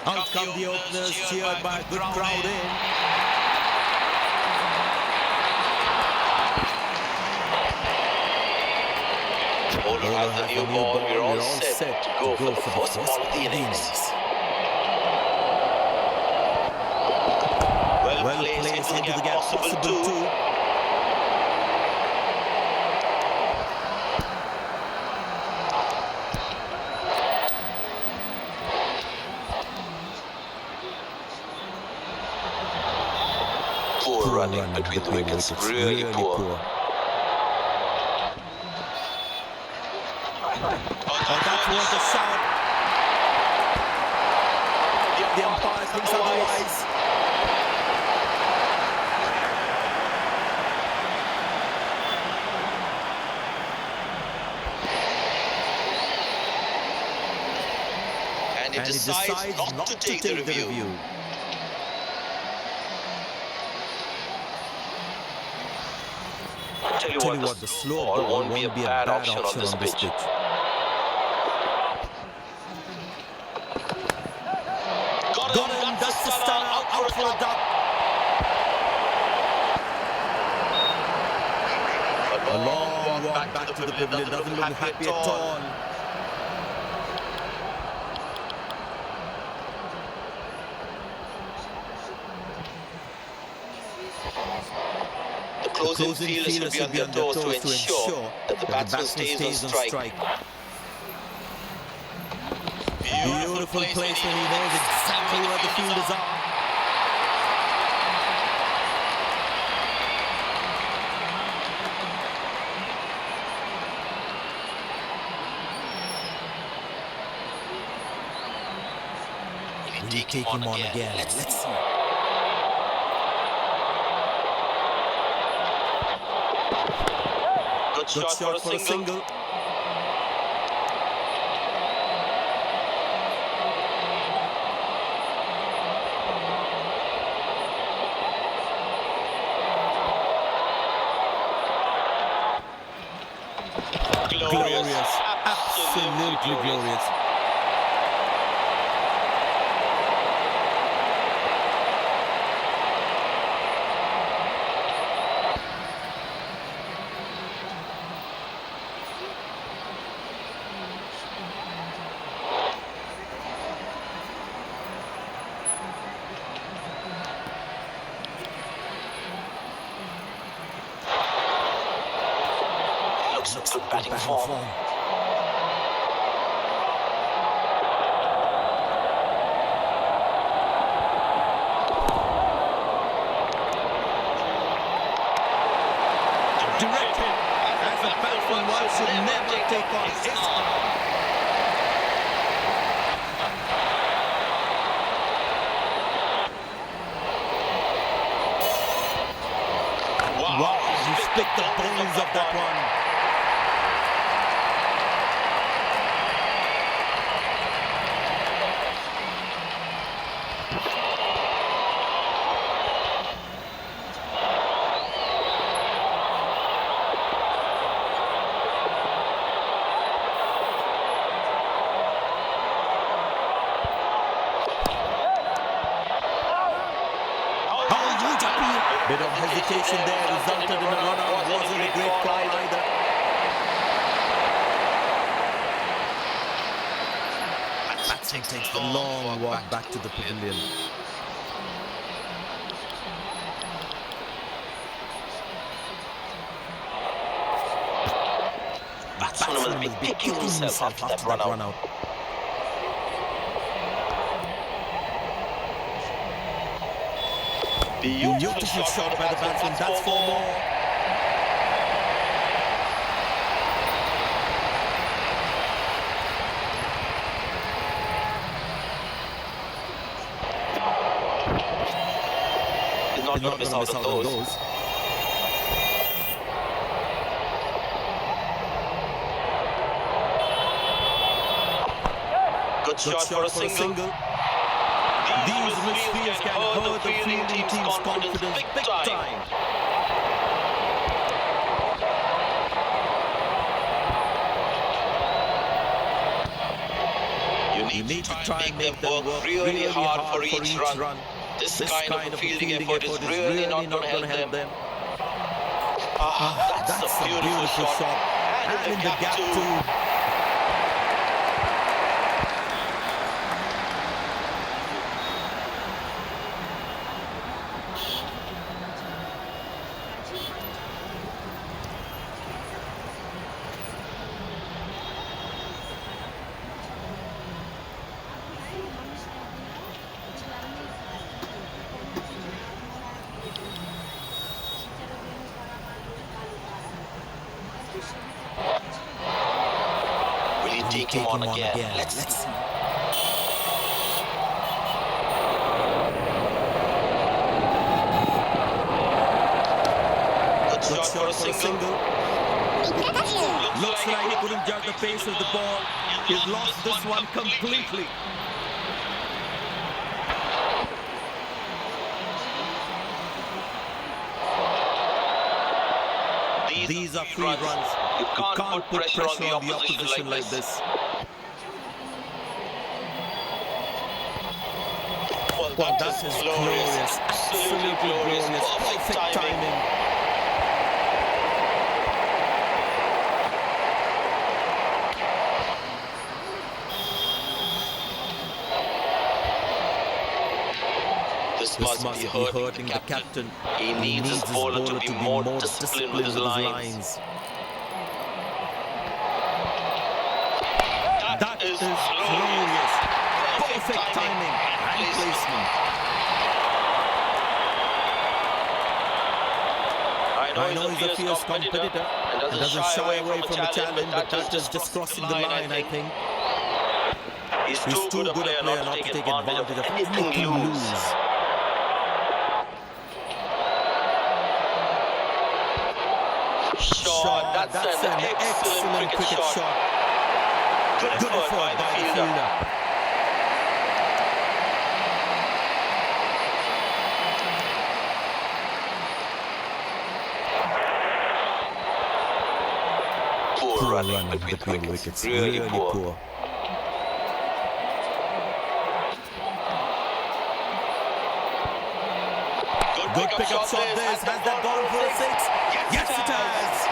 Out come the openers, cheered by a good crowd in. Bowler has the new ball. We're all set to go for the first ball of the innings. Well placed into the gap, possible two. Poor running between the wickets, really poor. Oh, that was a shot. The umpire thinks otherwise. And he decides not to take the review. Tell you what, the slow ball won't be a bad option on this pitch. Got him, that's the stunner, out for a duck. A long walk back to the pavilion, doesn't look happy at all. The closing fielders should be on their toes to ensure that the batsman stays on strike. Beautiful place when he knows exactly where the fielders are. Will he take him on again? Let's see. Good shot for a single. Glorious, absolutely glorious. Looks good batting form. Direct hit, as a batsman one should never take on his arm. Wow, he's picked the bones of that one. Bit of hesitation there resulted in a run-out. Wasn't a great call either. Batsman takes the long walk back to the pavilion. Batsman will be kicking himself after that run-out. Beautiful shot by the batsman, that's 4 more. He's not going to miss out on those. Good shot for a single. These misfields can hurt the fielding team's confidence big time. You need to try and make them work really hard for each run. This kind of a fielding effort is really not going to help them. That's a beautiful shot. And in the gap too. Will you take him on again? Let's see. Good shot for a single. Looks like he couldn't judge the pace of the ball. He's lost this one completely. These are free runs. You can't put pressure on the opposition like this. Well, that is glorious. Absolutely glorious. Perfect timing. This must be hurting the captain. He needs his bowler to be more disciplined with his lines. That is glorious. Perfect timing and placement. I know he's a fierce competitor and doesn't shy away from a challenge, but that's just crossing the line, I think. He's too good a player not to take advantage of anything loose. Shot. That's an excellent cricket shot. Good effort by the fielder. Poor running between wickets. Really poor. Good pick-up shot this. Has that gone for a six? Yes, it has.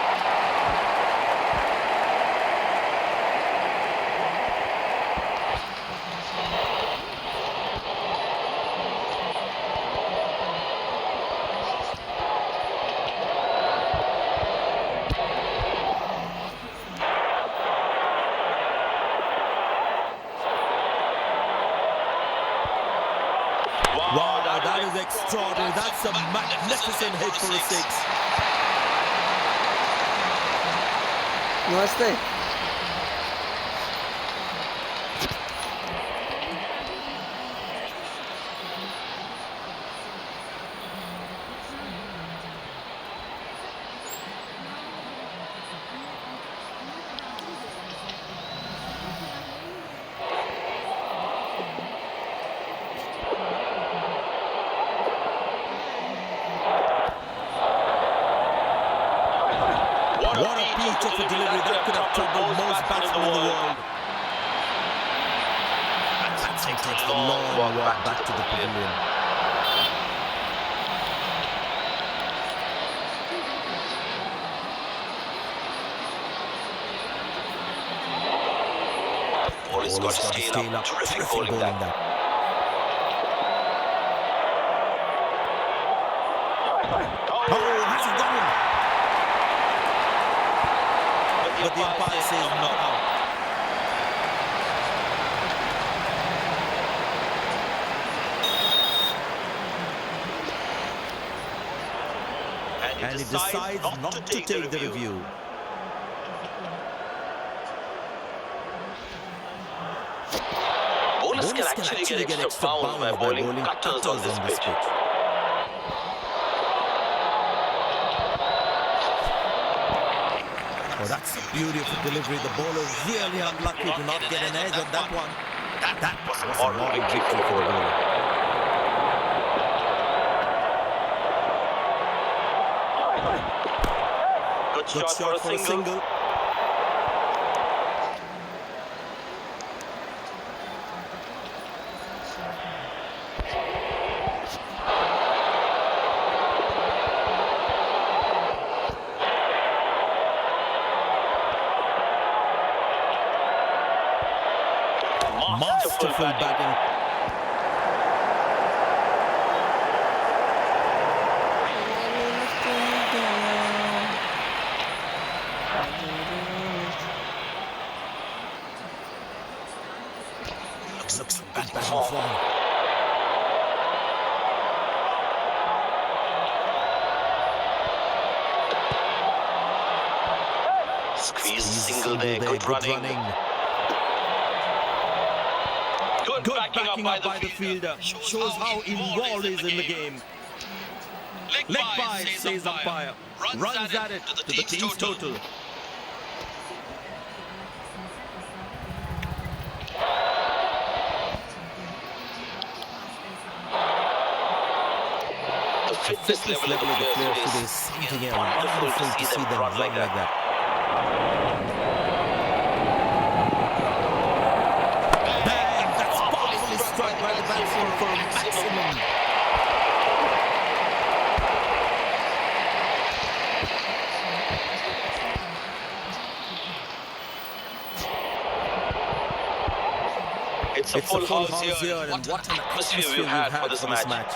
Wow, that is extraordinary. That's a magnificent hit for a six. Namaste. What a peach of a delivery. That could have troubled most batsmen in the world. That takes the long walk back to the pavilion. Ball has got to scale up. Terrific bowling that. Oh, has it gone? But the umpire says not out. And he decides not to take the review. Bowlers can actually get extra bounds by bowling cutters on this pitch. Oh, that's a beautiful delivery. The bowler really unlucky to not get an edge on that one. That was a moral victory for the bowler. Good shot for a single. masterful batting. Looks good batting form. Squeeze single there, good running. Good Backing up by the fielder. Shows how involved he is in the game. Leg by, says umpire. Runs at it to the team's total. The fitness level of the players today is something wonderful to see them run like that. Bang! That's powerfully struck by the batsman for a maximum. It's a full house here, and what an atmosphere we've had for this match.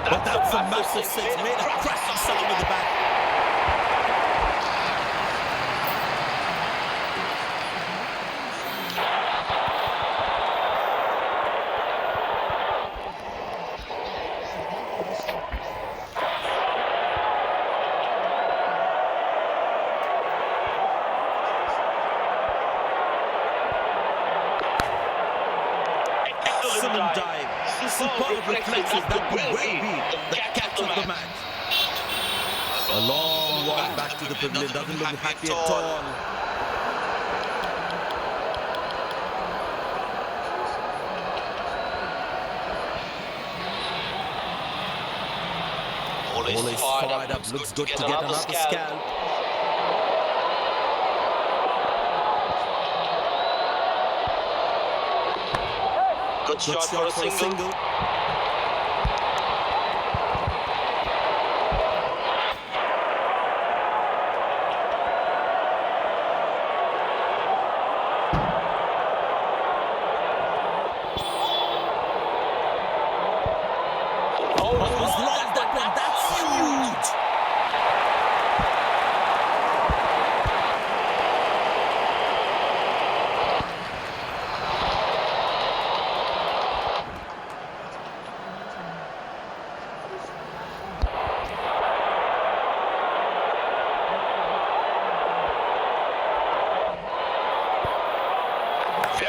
But that's a massive six, made a cracking sound with the bat. Excellent dive. Superb reflexes that could well be the catch of the match. A long walk back to the pavilion, doesn't look happy at all. Bowler is fired up, looks good to get another scalp. Good shot for a single.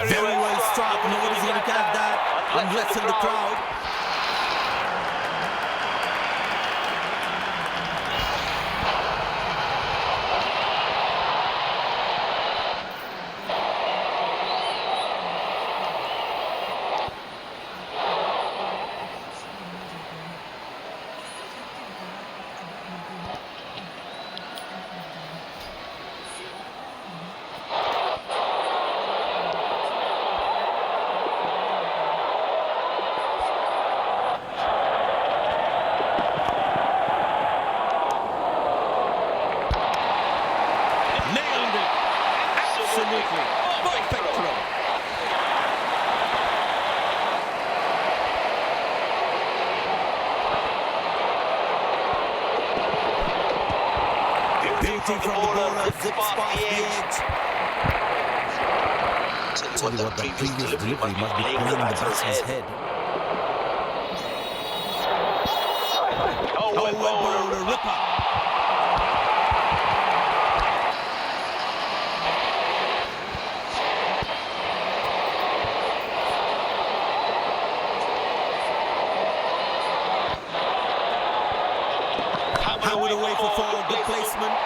Very well struck. Nobody's going to catch that unless in the crowd. Absolutely. Perfect throw. Beauty from the bowler, zips past the edge. Tell you what, that previous delivery must be playing in the batsman's head. Oh, well bowled, a ripper. Hammered away for four, good placement.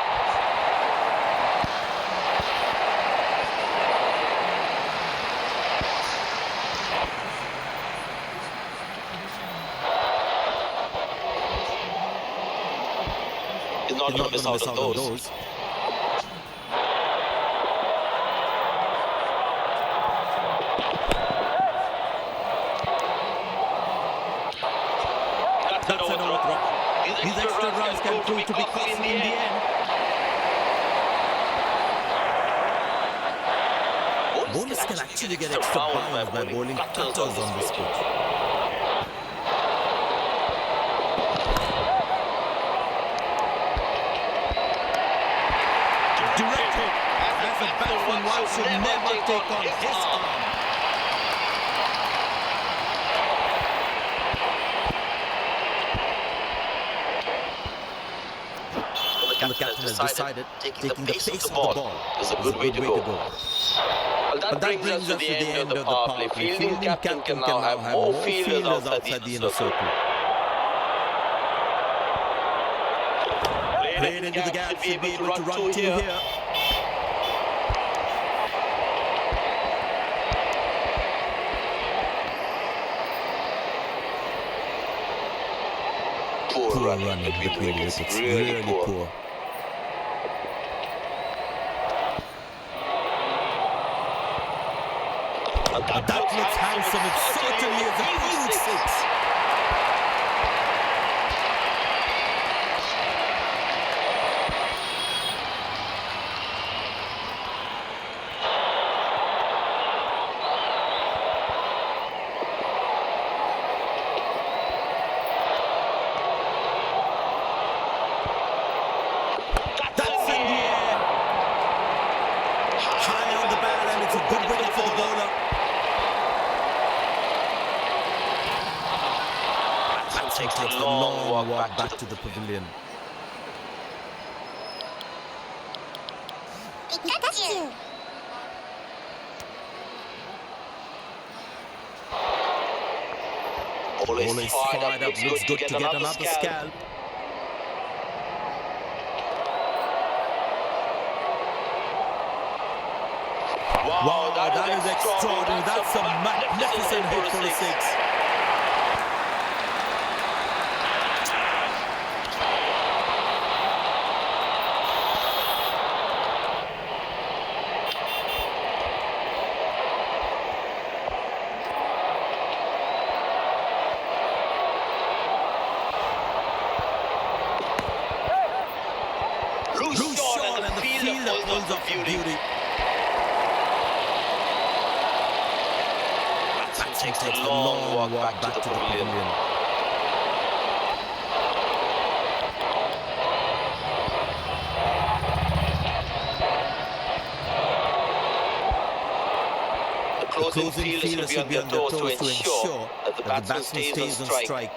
He's not going to miss out on those. That's an overthrow. These extra runs can prove to be costly in the end. Bowlers can actually get extra bounds by bowling cutters on this pitch. Direct hit. As a batsman, one should never take on his arm. And the captain has decided taking the pace of the ball is a good way to go. Well, But that brings us to the end of the power play. Fielding captain can now have more fielders outside the inner circle. Played into the gap, should be able to run two here. Poor running between the wickets, really poor. That looks handsome. It certainly is a huge six. That's in the air. High on the barrel, and it's a good wicket for the bowler. Takes a long walk back to the pavilion. Pikachu! Ball is fired up, Looks good to get another scalp. Wow, that is extraordinary. That's a magnificent hit for a six. Loose shot, and the fielder pulls off beauty. That takes a long walk back to the pavilion. The closing fielder should be on their toes to ensure that the batsman stays on strike.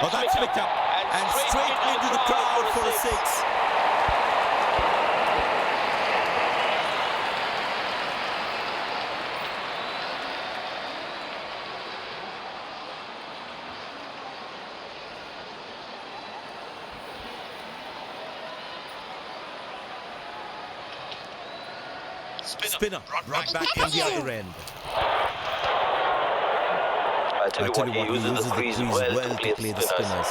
Oh, that's picked up and straight into the crowd for a six. Spinner brought back from the other end. I tell you what, he uses the crease well to play the spinners.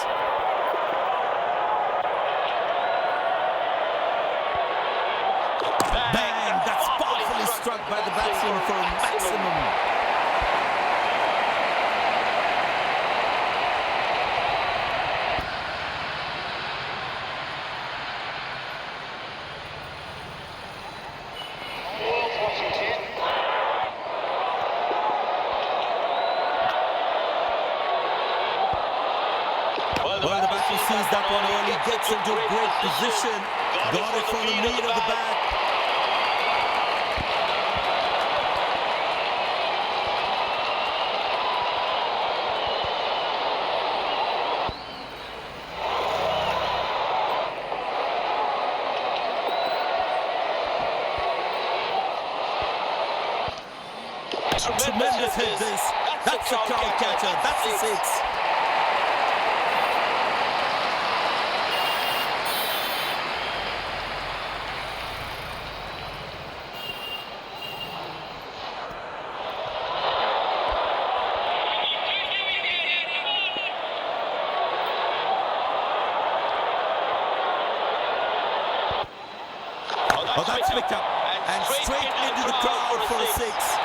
Bang! That's powerfully struck by the batsman for a maximum. Well, the batsman sees that one early, gets into a great position, got it from the middle of the bat. Tremendous hit this. That's a crowd catcher. That's a six. Oh, that's picked up and straight into the crowd for a six.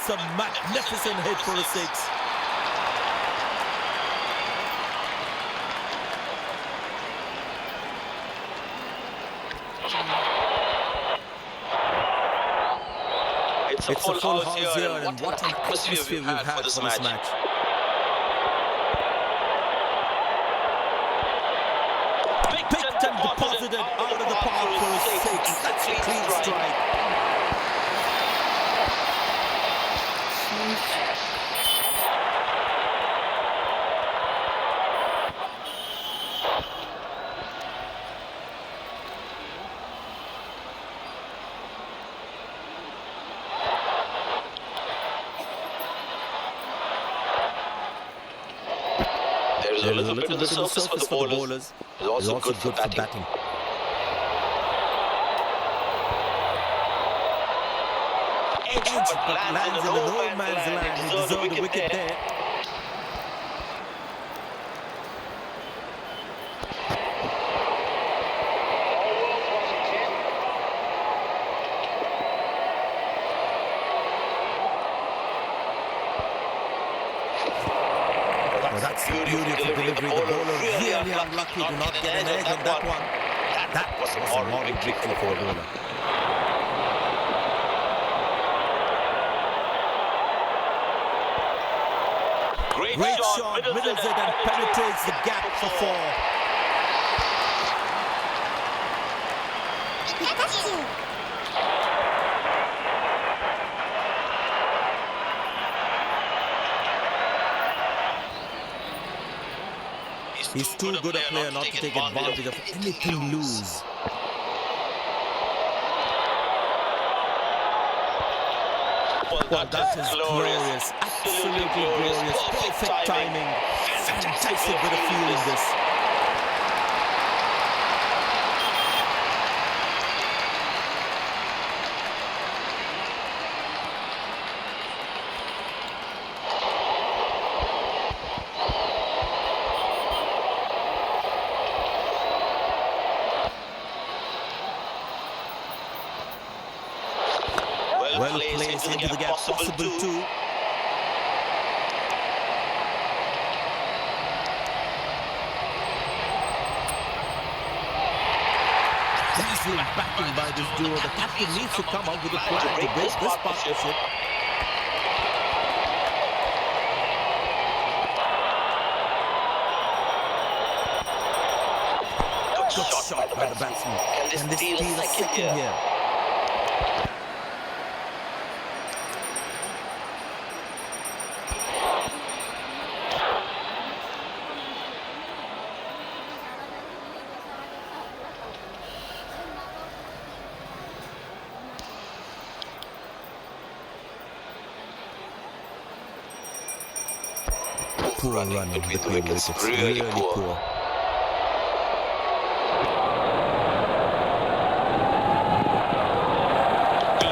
That's a magnificent hit for a six. It's a full house here, and what an atmosphere we've had for this match. Picked and deposited out of the park for a six. That's a clean strike. There's a little bit of the surface for the bowlers. It's also good for batting. Edge, but lands in the no man's land. He deserved a wicket there. That's a beautiful delivery. The bowler really unlucky to not get an edge on that one. That was a moral victory for a bowler. Great shot, middles it and penetrates the gap for four. He's too good a player not to take advantage of anything loose. Well, that is glorious. Absolutely glorious. Perfect timing. Fantastic bit of feel in this. Well placed into the gap, possible too. Dazzling backing by this duo. The captain needs to come up with a plan to break this partnership. Good shot by the batsman. Can this steal a second here? Poor running between wickets, really poor.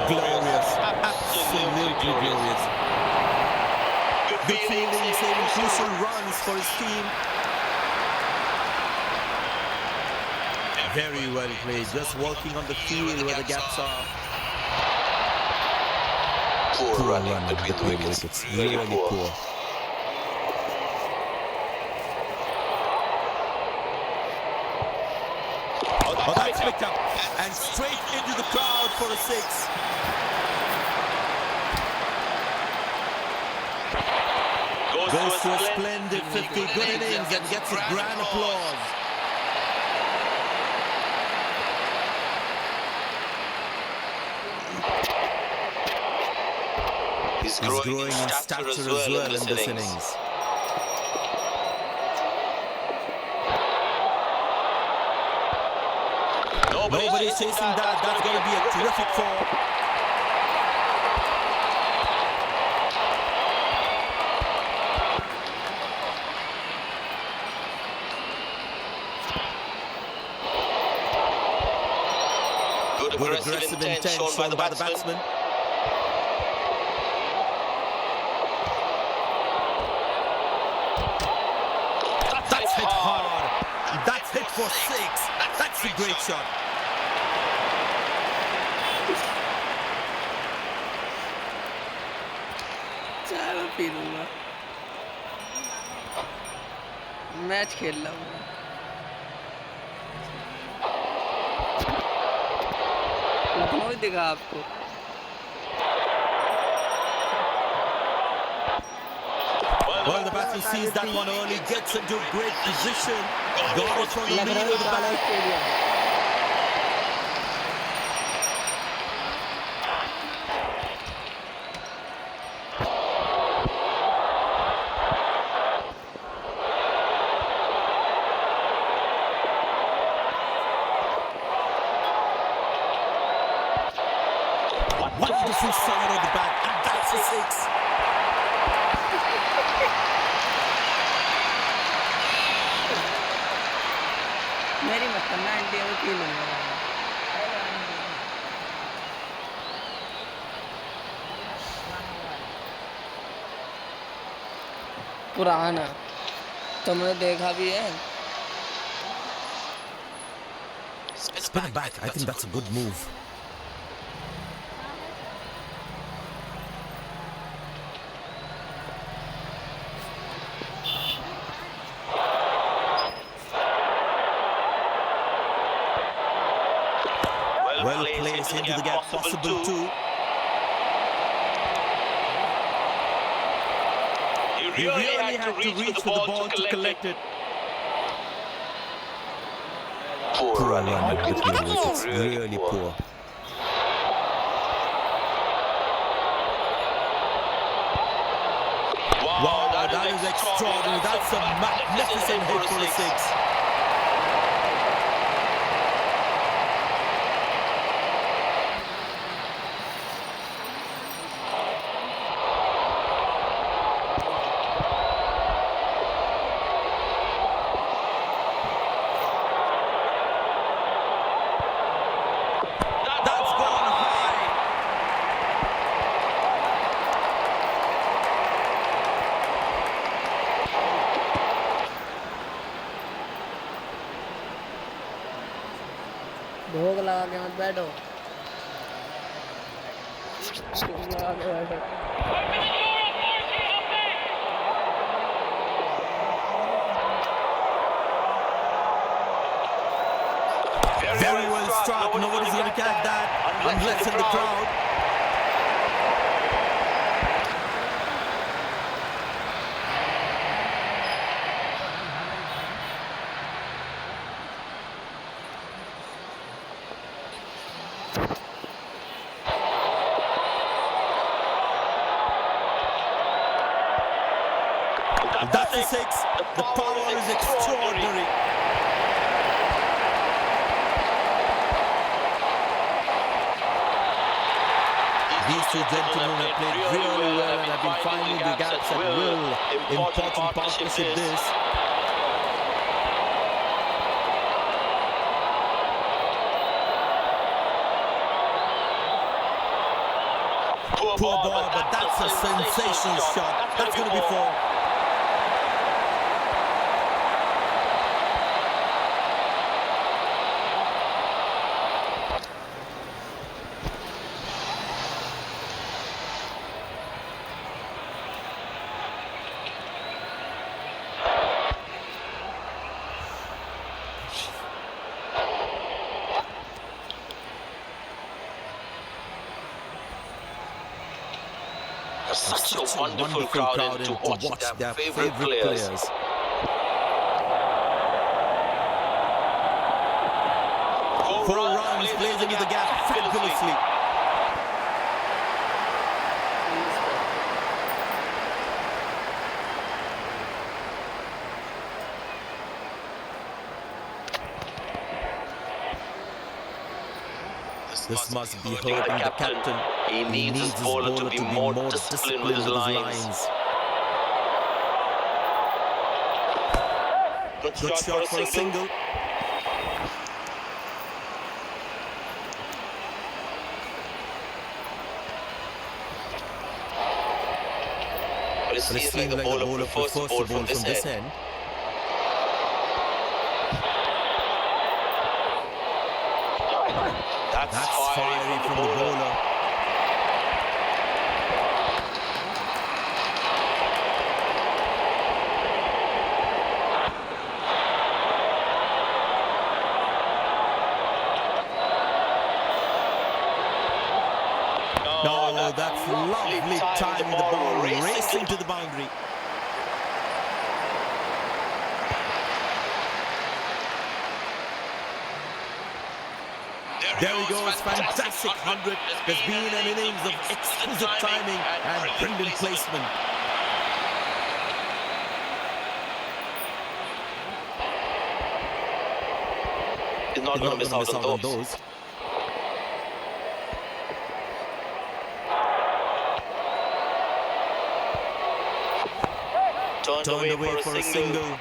Glorious, absolutely glorious. Good fielding, saving crucial runs for his team. Very well played, just working on the field where the gaps are. Poor running between wickets, really poor. Oh, that's picked up and straight into the crowd for a six. Goes to a splendid 50, good innings and gets a grand applause. He's growing in stature as well in this innings. Nobody's chasing that. That's going to be a terrific four. Good aggressive intent shown by the batsman. That's hit hard. That's hit for six. That's a great shot. P लूँगा। Match खेल रहा हूँ। लखनऊ दिखा आपको। Well, the batsman sees that one early, gets into great position, got it from the middle of the bat. Wonderful side of the bat, and that's a six. मेरी मत करना, India में पी लूँगा। पुराना तुमने देखा भी है। Spin it back. I think that's a good move. Well placed into the gap, possible too. He really had to reach for the ball to collect it. Poor running. It's really poor. Wow, that is extraordinary. That's a magnificent hit for a six. That's gone high. भोग लगा के मत बैठो। भोग लगा के बैठो। Very well struck. Nobody's going to catch that unless in the crowd. That's a six. The power is extraordinary. These two gentlemen have played really well and have been finding the gaps at will. Important partnership this. Poor ball, but that's a sensational shot. That's going to be four. Such a wonderful crowd and to watch their favorite players. 4 runs, plays into the gap fabulously. This must be hurting the captain. He needs his bowler to be more disciplined with his lines. Good shot for a single. But it seems like the bowler prefers to bowl from this end. That's fiery from the bowler. Perfectly timing the ball, racing to the boundary. There he goes, fantastic 100. There's been an innings of exquisite timing and brilliant placement. He's not going to miss out on those. Turned away for a single.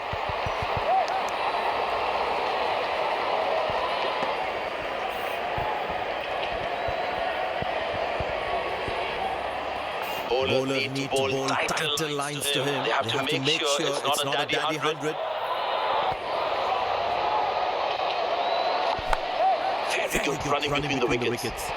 Bowlers need to bowl tighter lines to him. They have to make sure it's not a daddy 100. Very good running between the wickets.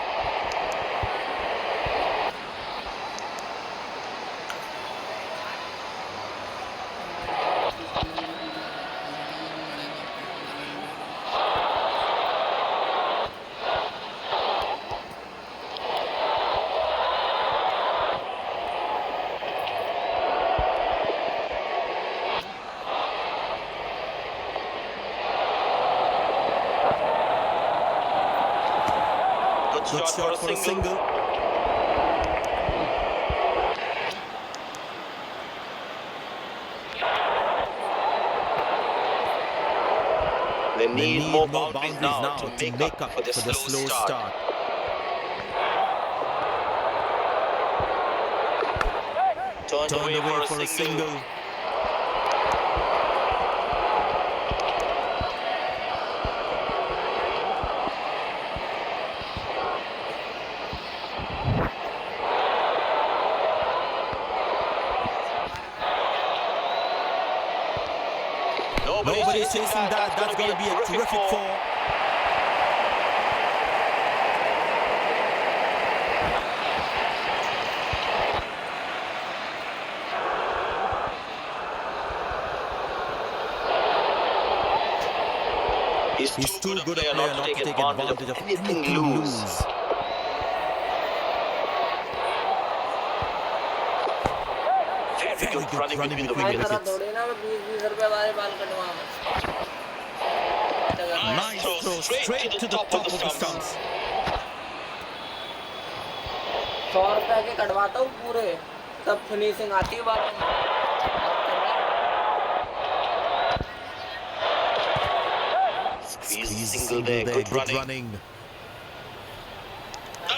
Good shot for a single. They need more boundaries now to make up for the slow start. Turned away for a single. Nobody's chasing that. That's going to be a terrific four. He's too good a player not to take advantage of anything loose. Very good running between the wickets. Nice throw straight to the top of the stumps. 100 रुपए के कटवाता हूँ पूरे, तब finishing आती है बात में। Single there, good running.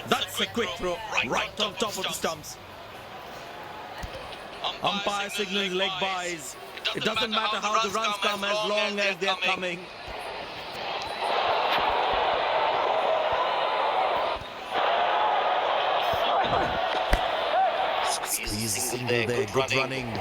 That's a quick throw, right on top of the stumps. Umpire signals leg byes. It doesn't matter how the runs come as long as they're coming. Squeeze single there, good running.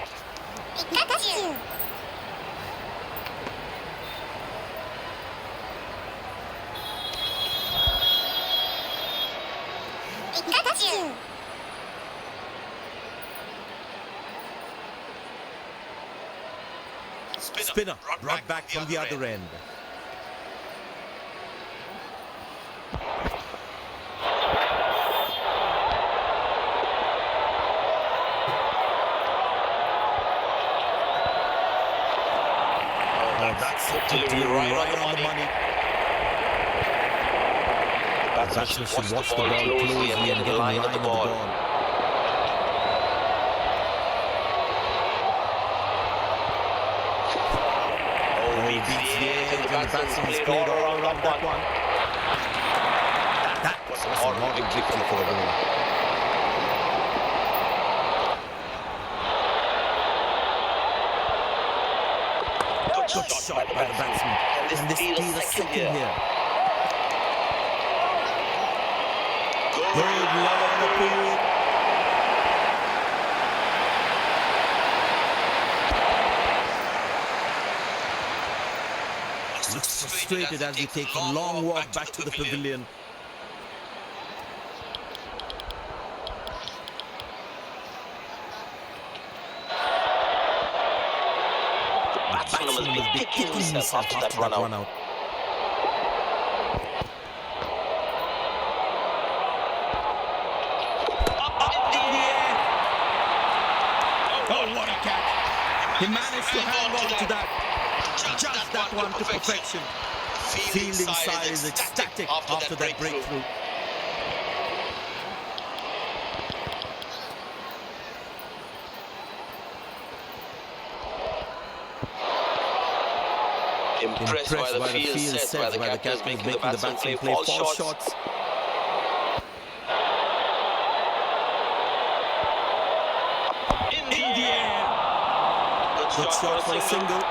Spinner brought back from the other end. That's a delivery right on the money. The batsman should watch the ball closely and get in line with the ball. Beats the edge and the batsman's played all around that one. That was a horrible victory for the bowler. Good shot by the batsman. And they steal a second here. Good long appeal. Looks frustrated as he takes a long walk back to the pavilion. The batsman must be kicking himself after that run out. Up in the air. He managed to hang on to that. Just that one to perfection. Fielding side is ecstatic after that breakthrough. Impressed by the field sets by the captain is making the batsman play false shots. In the air. Good shot for a single.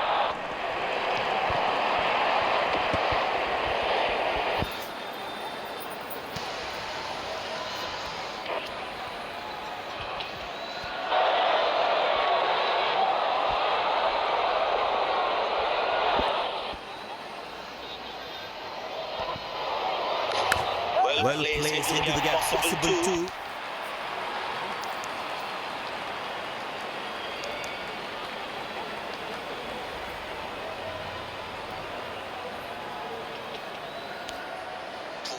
Well placed into the gap, possible too.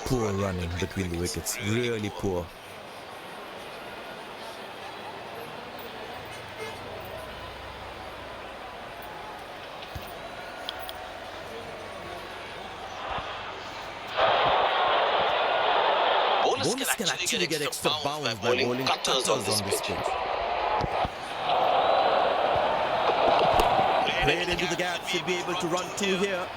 Poor running between the wickets, really poor. Bowlers can actually get extra bounce by bowling cutters on this pitch. Played into the gap, should be able to run two here.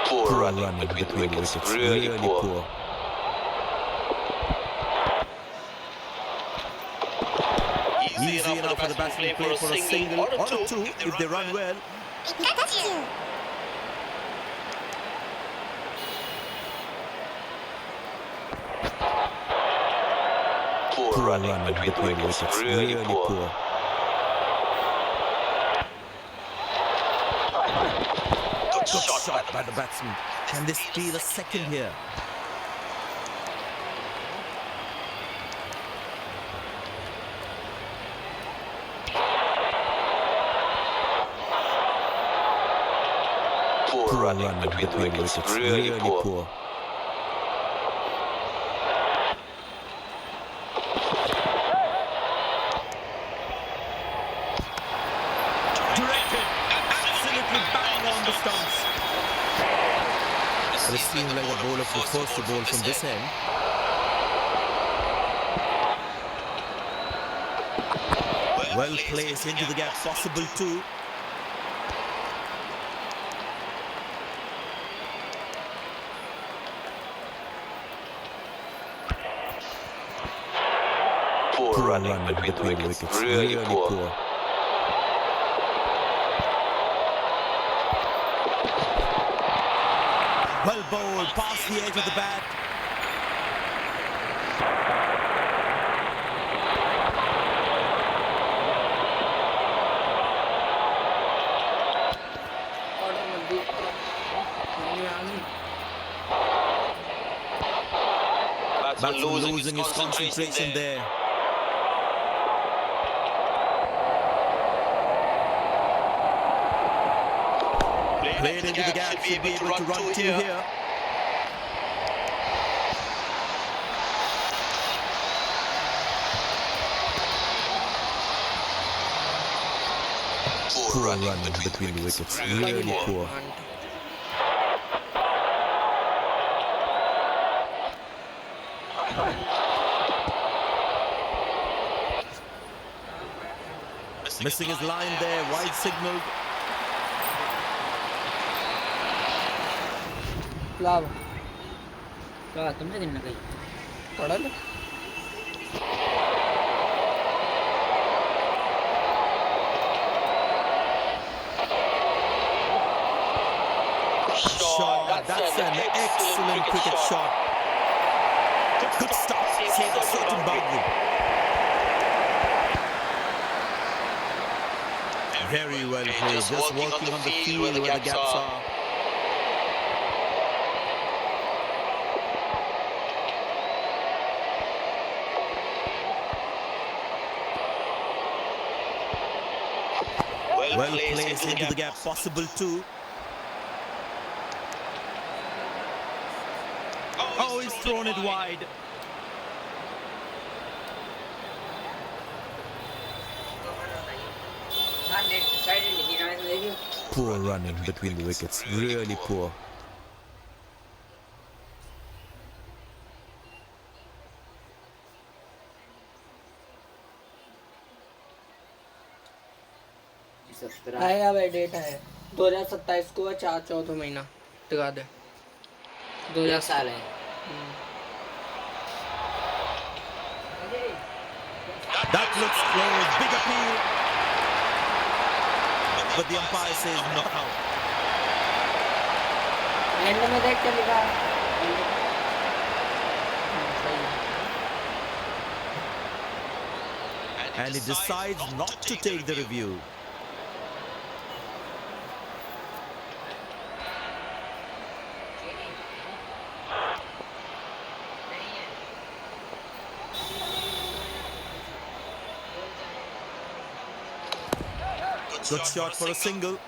Poor running between the wickets, really poor. Easy enough for the batsman to play for a single or a two if they run well. Poor running between the wickets, really poor. Good shot by the batsman. Can they steal a second here? Poor running between the wickets, really poor. Directed, absolutely bang on the stumps. But it seems like the bowler prefers to bowl from this end. Well placed into the gap, possible too. Poor running between the wickets, really poor. Well bowled, past the edge of the bat. Batsman losing his concentration there. Played into the gap, should be able to run two here. Poor running between the wickets, really poor. Missing his line there, wide signal. लाभ क्या तुमसे दिन गई पढ़ा ले Shot, that's an excellent cricket shot. Good stop, save a certain boundary. Very well played, just working on the field where the gaps are. Well placed into the gap, possible too. Oh, he's thrown it wide. Poor running between the wickets. Really poor. आया भाई date है 2027 को 4 महीना टिका दे 2000 साल है That looks close. Big appeal. But the umpire says not out. And में देख क्या लिखा And he decides not to take the review. Good shot for a single.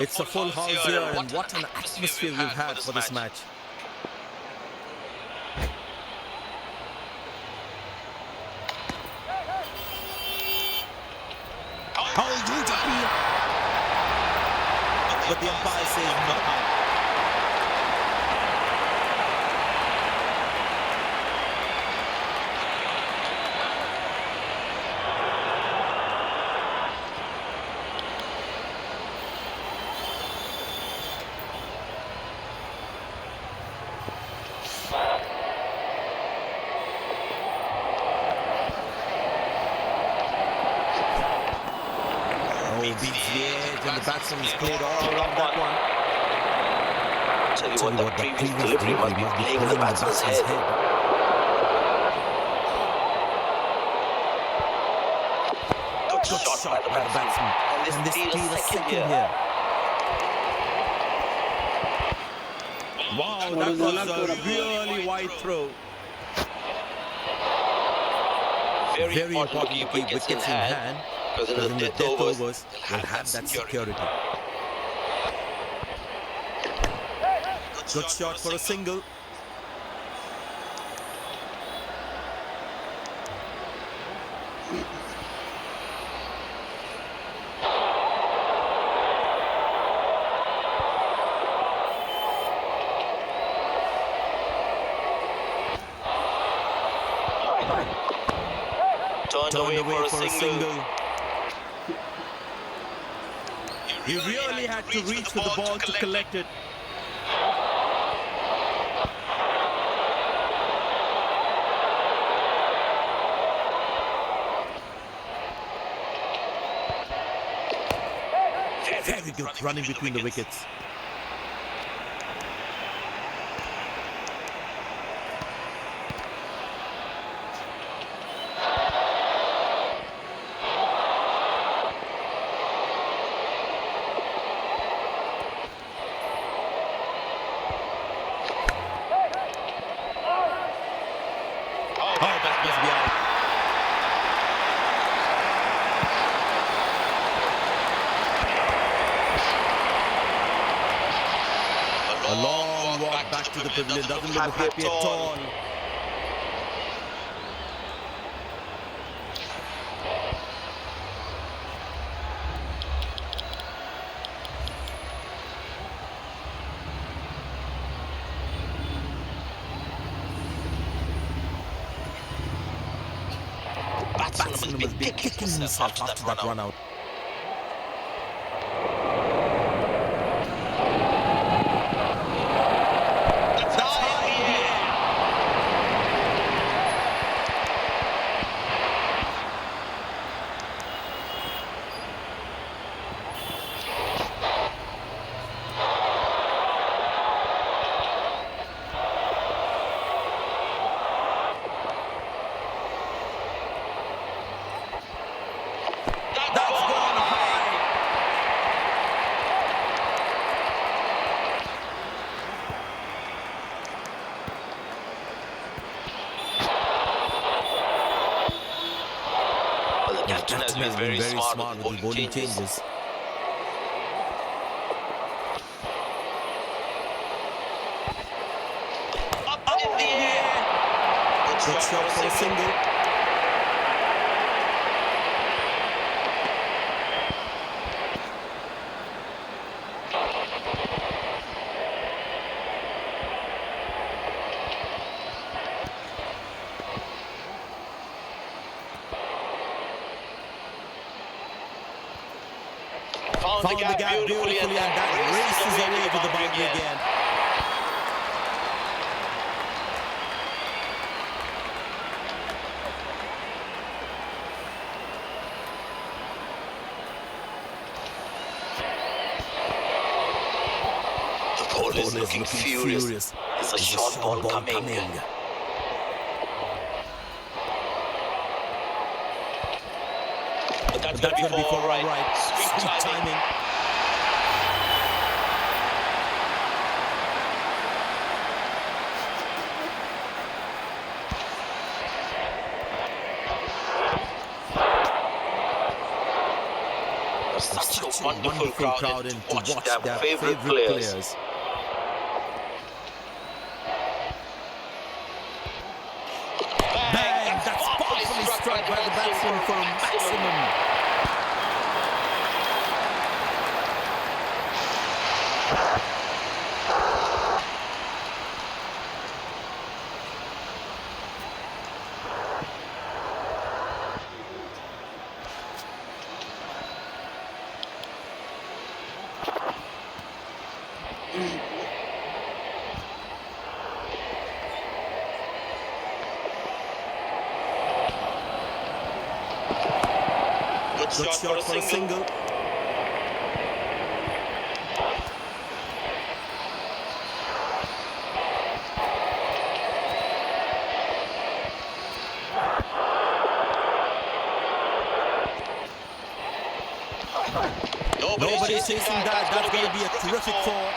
It's a full house here, and what an atmosphere we've had for this match. Oh, huge appeal. But the umpire says no out. Beats the edge and the batsman is cleared all around that one. Tell you what, the previous delivery must be playing the batsman's head. Good shot by the batsman. And this steals a second here. Wow, that was a really wide throw. Very important to keep wickets in hand. Because in the death overs, they'll have that security. Good shot for a single. Turned away for a single. He really had to reach for the ball to collect it. Very good running between the wickets. A long walk back to the pavilion, doesn't look happy at all. Batsman must be kicking himself after that run out. the captain has been very smart with the bowling changes. Up in the air. Good shot for a single. Found the gap beautifully and that races away to the boundary again. The ball is looking furious. It's a short ball coming. But that's going to be for all right. Sweet timing. Such a wonderful crowd in to watch their favorite players. Bang! That's powerfully struck by the batsman for a maximum. Good shot for a single. Nobody's chasing that. That's going to be a terrific four.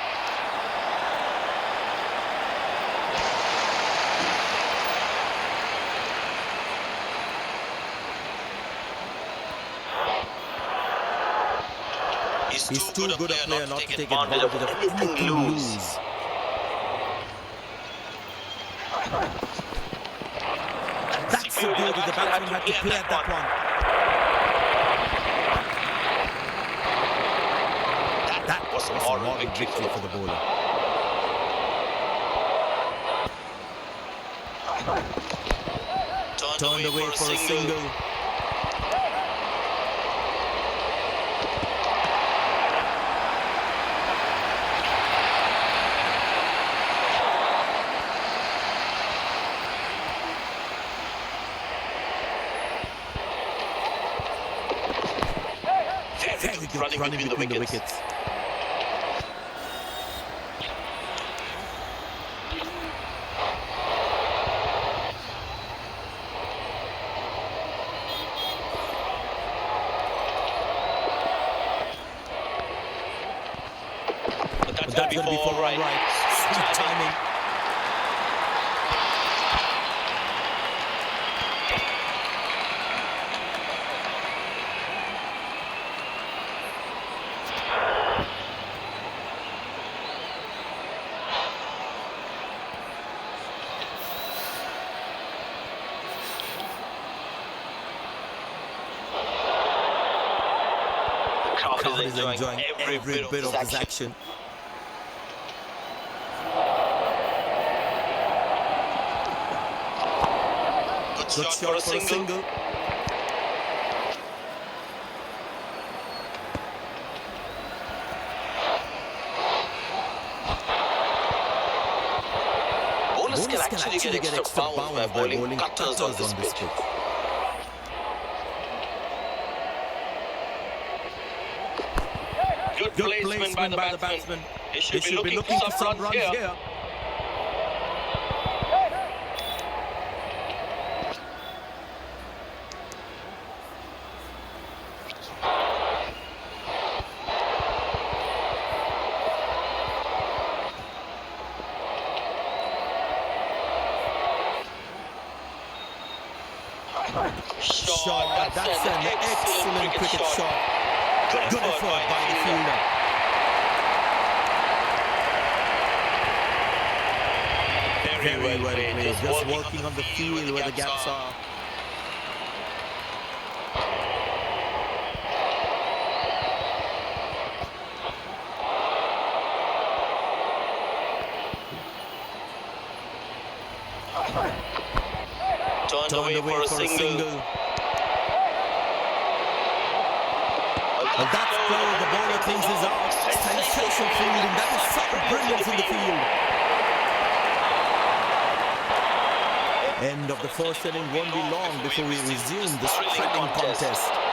He's too good a player not to take advantage of anything loose. That's the beauty. The batsman had to play at that one. That was a moral victory for the bowler. Turned away for a single. Very good running between the wickets. But that's going to be for all right. Sweet timing. Crowd is enjoying every bit of this action. Good shot for a single. Bowlers can actually get extra bounce by bowling cutters on this pitch. Good placement by the batsman. He should be looking for some runs here. Shot That's an excellent cricket shot. Good effort by the fielder. Very well played. Just working on the field where the gaps are. Turned away for a single. Well, that's close. The bowler thinks is out. Sensational fielding. That is such brilliance in the field. End of the first inning won't be long before we resume this thrilling contest.